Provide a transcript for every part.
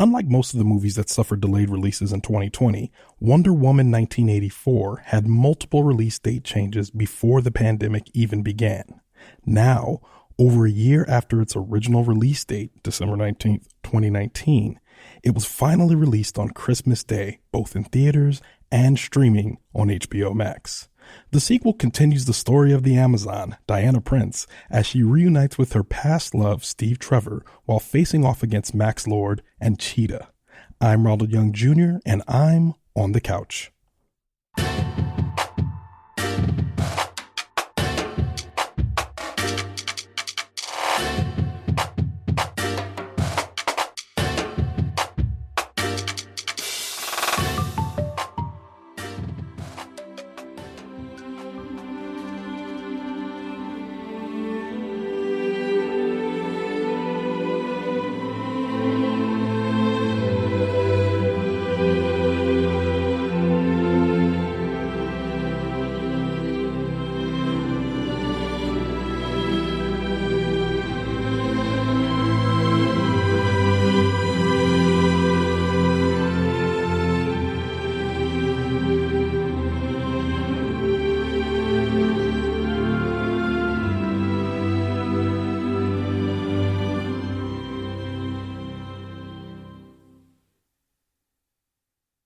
Unlike most of the movies that suffered delayed releases in 2020, Wonder Woman 1984 had multiple release date changes before the pandemic even began. Now, over a year after its original release date, December 19th, 2019, it was finally released on Christmas Day, both in theaters and streaming on HBO Max. The sequel continues the story of the Amazon, Diana Prince, as she reunites with her past love, Steve Trevor, while facing off against Max Lord and Cheetah. I'm Ronald Young Jr., and I'm on the couch.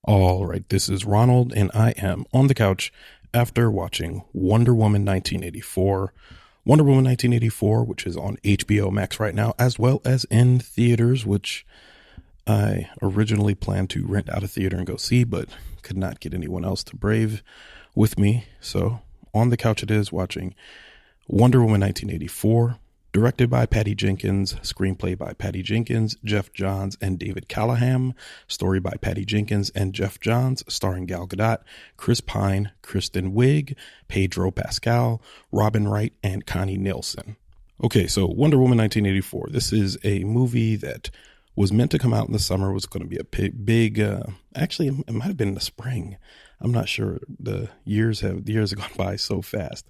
All right, this is Ronald, and I am on the couch after watching Wonder Woman 1984. Wonder Woman 1984, which is on HBO Max right now, as well as in theaters, which I originally planned to rent out a theater and go see, but could not get anyone else to brave with me. So on the couch it is, watching Wonder Woman 1984. Directed by Patty Jenkins, screenplay by Patty Jenkins, Geoff Johns, and David Callaham. Story by Patty Jenkins and Geoff Johns, starring Gal Gadot, Chris Pine, Kristen Wiig, Pedro Pascal, Robin Wright, and Connie Nielson. Okay, so Wonder Woman 1984. This is a movie that was meant to come out in the summer, was going to be a big, actually, it might have been in the spring. I'm not sure. The years have gone by so fast.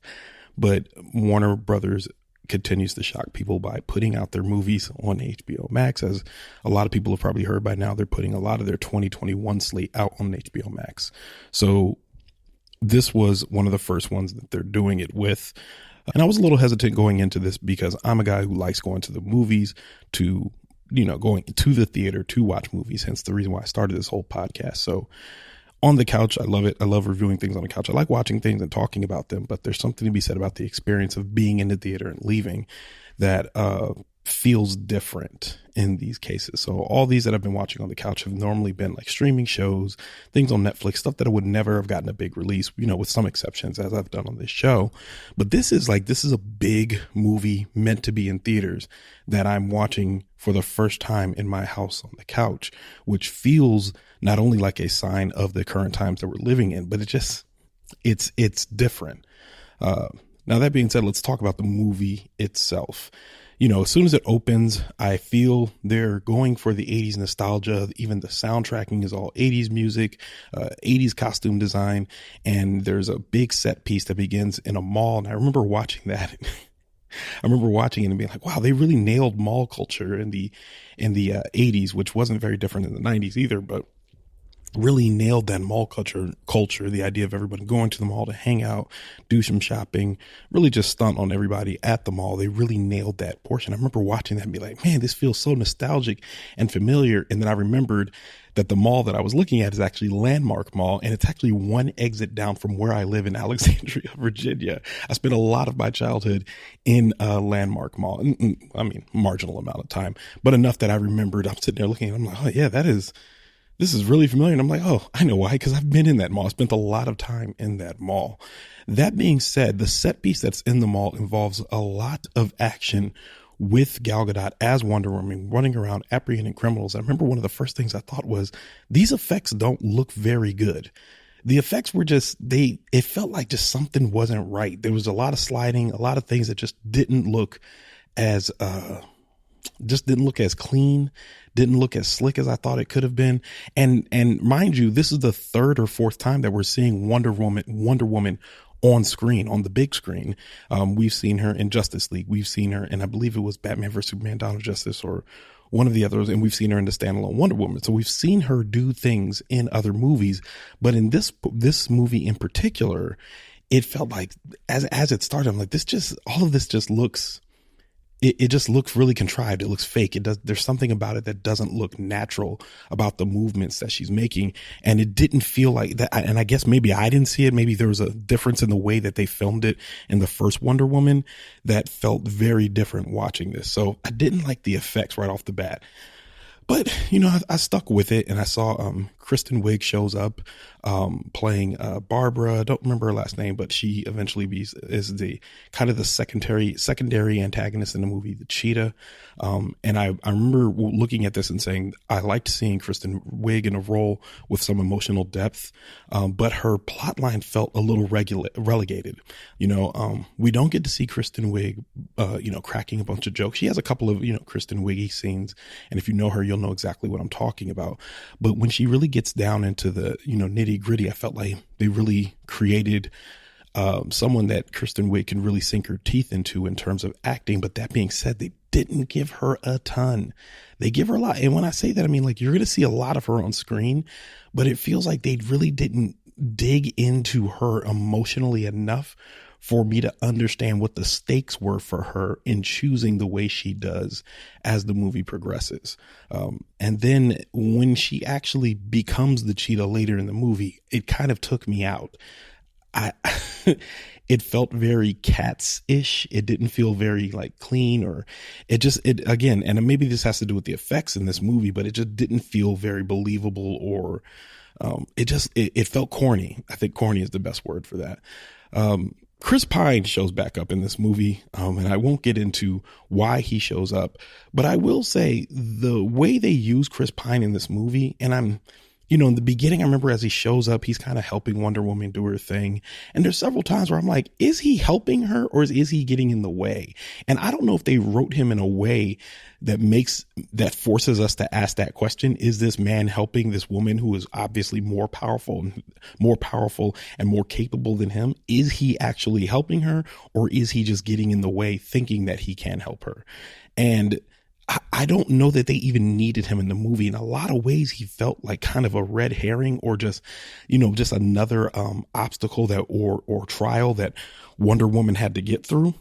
But Warner Brothers continues to shock people by putting out their movies on HBO Max. As a lot of people have probably heard by now, they're putting a lot of their 2021 slate out on HBO Max. So this was one of the first ones that they're doing it with. And I was a little hesitant going into this because I'm a guy who likes going to the movies to, going to the theater to watch movies. Hence the reason why I started this whole podcast. So on the couch, I love it. I love reviewing things on the couch. I like watching things and talking about them, but there's something to be said about the experience of being in the theater and leaving that feels different in these cases. So all these that I've been watching on the couch have normally been like streaming shows, things on Netflix, stuff that I would never have gotten a big release, with some exceptions, as I've done on this show. But this is a big movie meant to be in theaters that I'm watching for the first time in my house on the couch, which feels not only like a sign of the current times that we're living in, but it's different. Now, that being said, let's talk about the movie itself. As soon as it opens, I feel they're going for the 80s nostalgia. Even the soundtracking is all 80s music, 80s costume design. And there's a big set piece that begins in a mall. And I remember watching that. I remember watching it and being like, wow, they really nailed mall culture in the 80s, which wasn't very different in the 90s either, but really nailed that mall culture, the idea of everybody going to the mall to hang out, do some shopping, really just stunt on everybody at the mall. They really nailed that portion. I remember watching that and be like, man, this feels so nostalgic and familiar. And then I remembered that the mall that I was looking at is actually Landmark Mall, and it's actually one exit down from where I live in Alexandria, Virginia. I spent a lot of my childhood in Landmark Mall. I mean, marginal amount of time, but enough that I remembered. I'm sitting there looking and I'm like, oh yeah, this is really familiar. And I'm like, oh, I know why, because I've been in that mall. I spent a lot of time in that mall. That being said, the set piece that's in the mall involves a lot of action with Gal Gadot as Wonder Woman running around apprehending criminals. I remember one of the first things I thought was, these effects don't look very good. The effects were it felt like just something wasn't right. There was a lot of sliding, a lot of things that just didn't look as clean, didn't look as slick as I thought it could have been. And mind you, this is the third or fourth time that we're seeing Wonder Woman on screen, on the big screen. We've seen her in Justice League. We've seen her, and I believe it was Batman vs. Superman, Dawn of Justice, or one of the others, and we've seen her in the standalone Wonder Woman. So we've seen her do things in other movies, but in this movie in particular, it felt like as it started, I'm like, all of this just looks, it just looks really contrived. It looks fake. There's something about it that doesn't look natural about the movements that she's making. And it didn't feel like that. And I guess maybe I didn't see it. Maybe there was a difference in the way that they filmed it in the first Wonder Woman that felt very different watching this. So I didn't like the effects right off the bat. But, I stuck with it, and I saw Kristen Wiig shows up playing Barbara. I don't remember her last name, but she eventually is the kind of the secondary antagonist in the movie, the Cheetah. And I remember looking at this and saying, I liked seeing Kristen Wiig in a role with some emotional depth, but her plot line felt a little relegated. We don't get to see Kristen Wiig, cracking a bunch of jokes. She has a couple of, Kristen Wiig scenes, and if you know her, you'll know exactly what I'm talking about. But when she really gets down into the, nitty gritty, I felt like they really created someone that Kristen Wiig can really sink her teeth into in terms of acting. But that being said, they didn't give her a ton. They give her a lot. And when I say that, I mean, like, you're going to see a lot of her on screen, but it feels like they really didn't dig into her emotionally enough for me to understand what the stakes were for her in choosing the way she does as the movie progresses. And then when she actually becomes the Cheetah later in the movie, it kind of took me out. It felt very Cats-ish. It didn't feel very like clean, or it again, and maybe this has to do with the effects in this movie, but it just didn't feel very believable, or it felt corny. I think corny is the best word for that. Chris Pine shows back up in this movie, and I won't get into why he shows up, but I will say the way they use Chris Pine in this movie, and in the beginning, I remember as he shows up, he's kind of helping Wonder Woman do her thing. And there's several times where I'm like, is he helping her, or is he getting in the way? And I don't know if they wrote him in a way that forces us to ask that question. Is this man helping this woman who is obviously more powerful and more capable than him? Is he actually helping her, or is he just getting in the way thinking that he can help her? And I don't know that they even needed him in the movie. In a lot of ways, he felt like kind of a red herring, or just another obstacle or trial that Wonder Woman had to get through.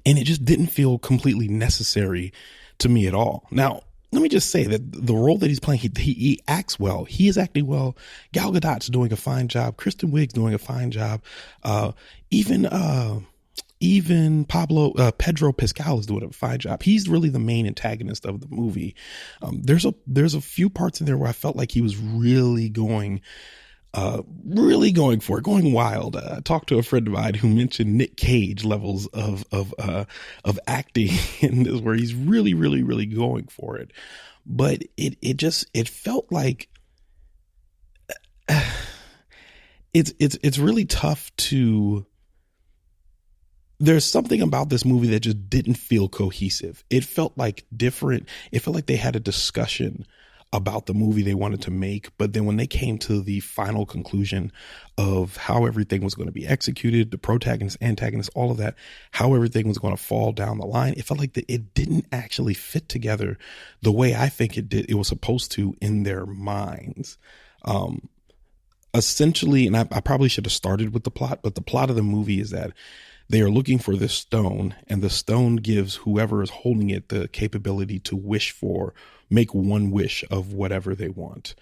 And it just didn't feel completely necessary to me at all. Now, let me just say that the role that he's playing, he acts well. He is acting well. Gal Gadot's doing a fine job. Kristen Wiig's doing a fine job. Even Pedro Pascal is doing a fine job. He's really the main antagonist of the movie. There's a few parts in there where I felt like he was really going for it, going wild. I talked to a friend of mine who mentioned Nick Cage levels of acting in this, where he's really, really, really going for it. But it felt like it's really tough to. There's something about this movie that just didn't feel cohesive. It felt like different. It felt like they had a discussion about the movie they wanted to make, but then when they came to the final conclusion of how everything was going to be executed, the protagonist, antagonist, all of that, how everything was going to fall down the line, it felt like it didn't actually fit together the way I think it did. It was supposed to in their minds. Essentially, and I probably should have started with the plot, but the plot of the movie is that they are looking for this stone, and the stone gives whoever is holding it the capability to make one wish of whatever they want.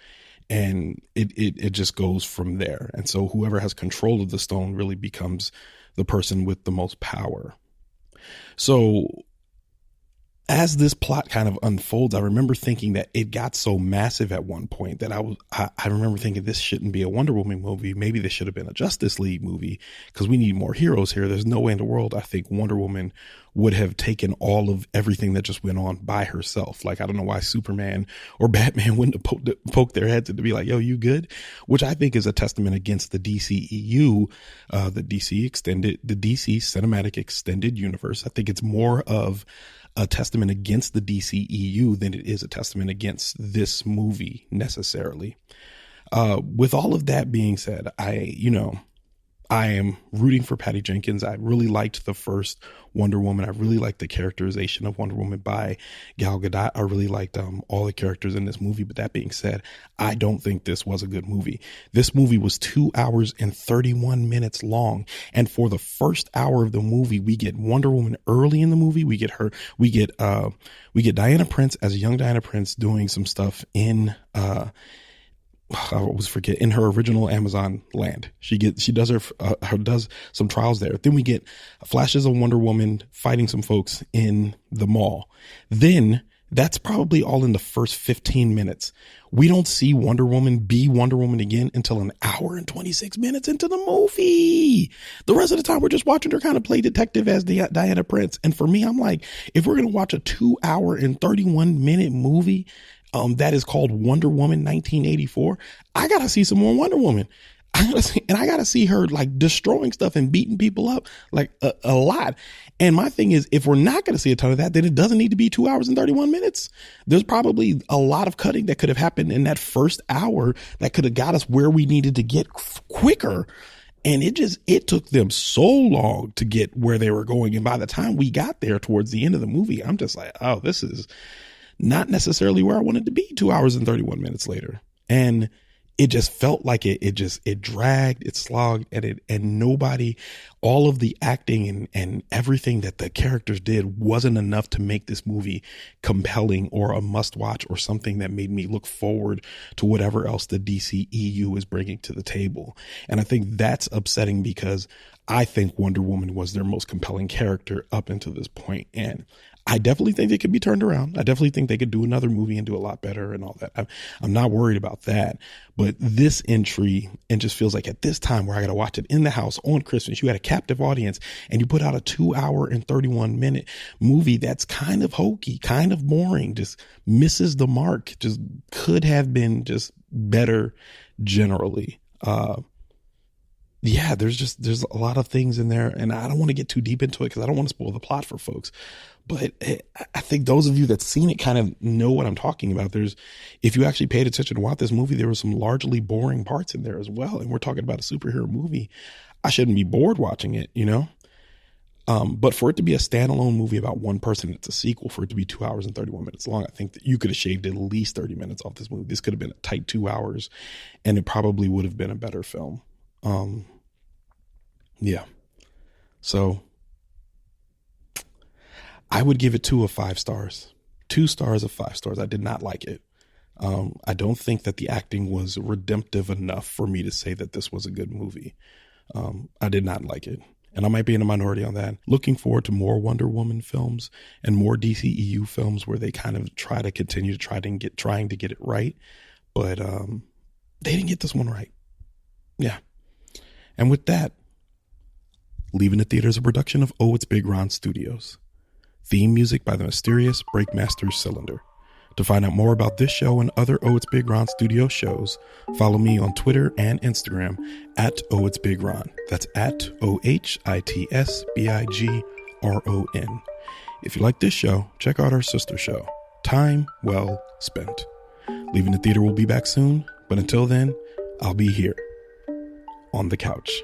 And it just goes from there. And so whoever has control of the stone really becomes the person with the most power. So as this plot kind of unfolds, I remember thinking that it got so massive at one point that I remember thinking this shouldn't be a Wonder Woman movie. Maybe this should have been a Justice League movie, because we need more heroes here. There's no way in the world I think Wonder Woman would have taken all of everything that just went on by herself. Like, I don't know why Superman or Batman wouldn't have poked their heads in to be like, yo, you good? Which I think is a testament against the DCEU, the DC Cinematic Extended Universe. I think it's more of a testament against the DCEU than it is a testament against this movie necessarily. With all of that being said, I am rooting for Patty Jenkins. I really liked the first Wonder Woman. I really liked the characterization of Wonder Woman by Gal Gadot. I really liked all the characters in this movie. But that being said, I don't think this was a good movie. This movie was 2 hours and 31 minutes long. And for the first hour of the movie, we get Wonder Woman early in the movie. We get Diana Prince as a young Diana Prince doing some stuff in I always forget, in her original Amazon land. She does does some trials there. Then we get flashes of Wonder Woman fighting some folks in the mall. Then that's probably all in the first 15 minutes. We don't see Wonder Woman be Wonder Woman again until an hour and 26 minutes into the movie. The rest of the time, we're just watching her kind of play detective as Diana Prince. And for me, I'm like, if we're going to watch a 2 hour and 31 minute movie, that is called Wonder Woman 1984. I gotta see some more Wonder Woman. I gotta see her like destroying stuff and beating people up like a lot. And my thing is, if we're not gonna see a ton of that, then it doesn't need to be 2 hours and 31 minutes. There's probably a lot of cutting that could have happened in that first hour that could have got us where we needed to get quicker. And it took them so long to get where they were going. And by the time we got there towards the end of the movie, I'm just like, oh, this is not necessarily where I wanted to be 2 hours and 31 minutes later. And it just felt like it dragged, it slogged, and nobody, all of the acting and everything that the characters did wasn't enough to make this movie compelling or a must watch or something that made me look forward to whatever else the DCEU is bringing to the table. And I think that's upsetting because I think Wonder Woman was their most compelling character up until this point. And I definitely think they could be turned around. I definitely think they could do another movie and do a lot better and all that. I'm not worried about that. But this entry, it just feels like at this time where I got to watch it in the house on Christmas, you had a captive audience and you put out a 2 hour and 31 minute movie that's kind of hokey, kind of boring, just misses the mark, just could have been just better generally. Yeah, there's a lot of things in there, and I don't want to get too deep into it because I don't want to spoil the plot for folks. But I think those of you that's seen it kind of know what I'm talking about. If you actually paid attention to watch this movie, there were some largely boring parts in there as well. And we're talking about a superhero movie. I shouldn't be bored watching it, you know? But for it to be a standalone movie about one person, it's a sequel, for it to be 2 hours and 31 minutes long, I think that you could have shaved at least 30 minutes off this movie. This could have been a tight 2 hours, and it probably would have been a better film. Yeah. So I would give it 2 of 5 stars. 2 stars of 5 stars. I did not like it. I don't think that the acting was redemptive enough for me to say that this was a good movie. I did not like it. And I might be in a minority on that. Looking forward to more Wonder Woman films and more DCEU films where they kind of try to continue to trying to get it right. But they didn't get this one right. Yeah. And with that, Leaving the Theater is a production of ohitsBigRon Studios. Theme music by the mysterious Breakmaster Cylinder. To find out more about this show and other ohitsBigRon Studio shows, follow me on Twitter and Instagram at ohitsBigRon. That's at ohitsBigRon. If you like this show, check out our sister show, Time Well Spent. Leaving the Theater will be back soon, but until then, I'll be here on the couch.